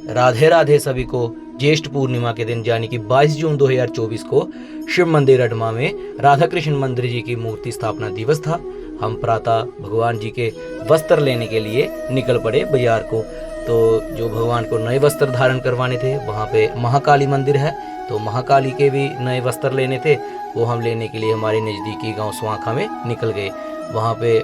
राधे राधे सभी को। ज्येष्ठ पूर्णिमा के दिन यानी कि 22 जून 2024 को शिव मंदिर अडमा में राधा कृष्ण मंदिर जी की मूर्ति स्थापना दिवस था। हम प्रातः भगवान जी के वस्त्र लेने के लिए निकल पड़े बाजार को। तो जो भगवान को नए वस्त्र धारण करवाने थे, वहाँ पे महाकाली मंदिर है, तो महाकाली के भी नए वस्त्र लेने थे, वो हम लेने के लिए हमारे नज़दीकी गांव स्वाखा में निकल गए। वहाँ पे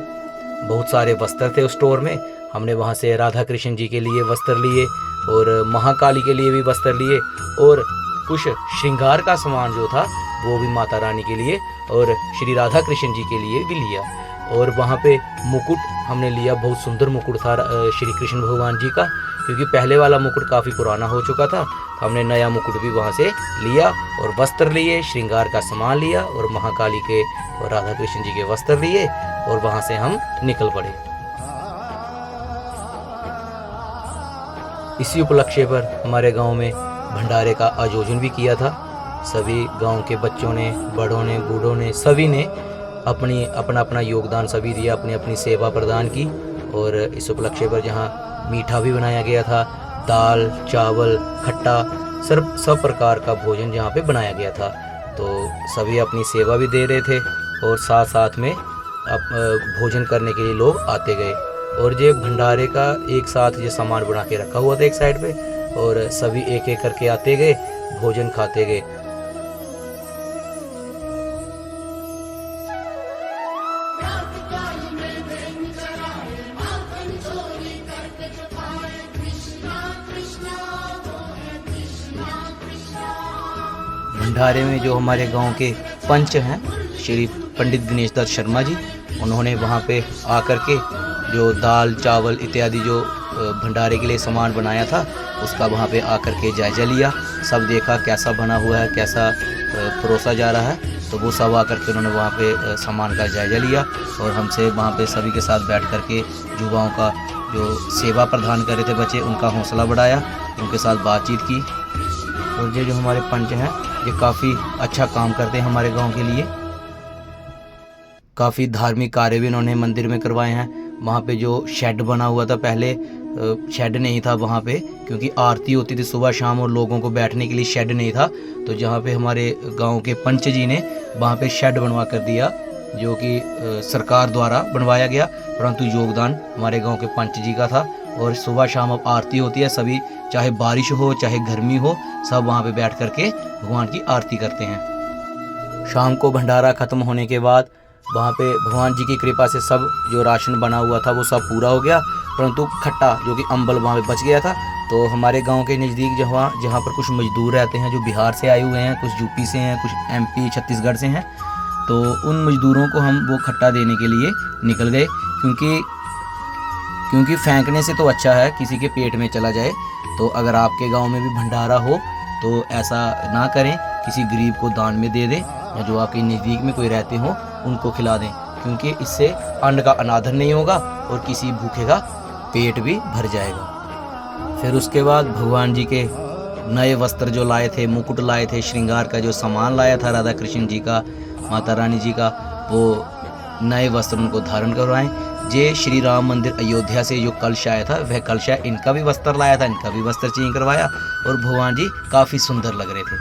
बहुत सारे वस्त्र थे उस स्टोर में। हमने वहाँ से राधा कृष्ण जी के लिए वस्त्र लिए और महाकाली के लिए भी वस्त्र लिए और कुछ श्रृंगार का सामान जो था वो भी माता रानी के लिए और श्री राधा कृष्ण जी के लिए भी लिया। और वहाँ पे मुकुट हमने लिया, बहुत सुंदर मुकुट था श्री कृष्ण भगवान जी का, क्योंकि पहले वाला मुकुट काफ़ी पुराना हो चुका था। तो हमने नया मुकुट भी वहाँ से लिया और वस्त्र लिए, श्रृंगार का सामान लिया और महाकाली के और राधा कृष्ण जी के वस्त्र लिए और वहाँ से हम निकल पड़े। इसी उपलक्ष्य पर हमारे गांव में भंडारे का आयोजन भी किया था। सभी गांव के बच्चों ने, बड़ों ने, बूढ़ों ने, सभी ने अपना योगदान सभी दिया, अपनी अपनी सेवा प्रदान की। और इस उपलक्ष्य पर जहां मीठा भी बनाया गया था, दाल, चावल, खट्टा, सब प्रकार का भोजन जहां पे बनाया गया था। तो सभी अपनी सेवा भी दे रहे थे और साथ साथ में भोजन करने के लिए लोग आते गए। और ये भंडारे का एक साथ ये सामान बना के रखा हुआ था एक साइड पे, और सभी एक एक करके आते गए, भोजन खाते गए। भंडारे में जो हमारे गांव के पंच हैं श्री पंडित दिनेश दत्त शर्मा जी, उन्होंने वहां पे आकर के जो दाल, चावल इत्यादि जो भंडारे के लिए सामान बनाया था उसका वहाँ पे आकर के जायज़ा लिया। सब देखा कैसा बना हुआ है, कैसा परोसा जा रहा है, तो वो सब आकर के उन्होंने वहाँ पे सामान का जायज़ा लिया और हमसे वहाँ पे सभी के साथ बैठ कर के युवाओं का जो सेवा प्रदान कर रहे थे बच्चे, उनका हौसला बढ़ाया, उनके साथ बातचीत की। और ये जो हमारे पंच हैं ये काफ़ी अच्छा काम करते हैं हमारे गाँव के लिए। काफ़ी धार्मिक कार्य भी इन्होंने मंदिर में करवाए हैं। वहाँ पे जो शेड बना हुआ था, पहले शेड नहीं था वहाँ पे, क्योंकि आरती होती थी सुबह शाम और लोगों को बैठने के लिए शेड नहीं था। तो जहाँ पे हमारे गांव के पंच जी ने वहाँ पे शेड बनवा कर दिया, जो कि सरकार द्वारा बनवाया गया, परंतु योगदान हमारे गांव के पंच जी का था। और सुबह शाम अब आरती होती है, सभी चाहे बारिश हो चाहे गर्मी हो, सब वहाँ पे बैठ करके भगवान की आरती करते हैं। शाम को भंडारा ख़त्म होने के बाद वहाँ पे भगवान जी की कृपा से सब जो राशन बना हुआ था वो सब पूरा हो गया, परंतु खट्टा जो कि अम्बल वहाँ पे बच गया था। तो हमारे गांव के नज़दीक जहाँ पर कुछ मजदूर रहते हैं जो बिहार से आए हुए हैं, कुछ यूपी से हैं, कुछ एमपी छत्तीसगढ़ से हैं, तो उन मजदूरों को हम वो खट्टा देने के लिए निकल गए, क्योंकि फेंकने से तो अच्छा है किसी के पेट में चला जाए। तो अगर आपके गाँव में भी भंडारा हो तो ऐसा ना करें, किसी गरीब को दान में दे दें या जो आपके नज़दीक में कोई रहते हो उनको खिला दें, क्योंकि इससे अन्न का अनादर नहीं होगा और किसी भूखे का पेट भी भर जाएगा। फिर उसके बाद भगवान जी के नए वस्त्र जो लाए थे, मुकुट लाए थे, श्रृंगार का जो सामान लाया था राधा कृष्ण जी का, माता रानी जी का, वो नए वस्त्र उनको धारण करवाएं। जे श्री राम मंदिर अयोध्या से जो कलश आया था, वह कलश इनका भी वस्त्र लाया था, इनका भी वस्त्र चेंज करवाया और भगवान जी काफ़ी सुंदर लग रहे थे।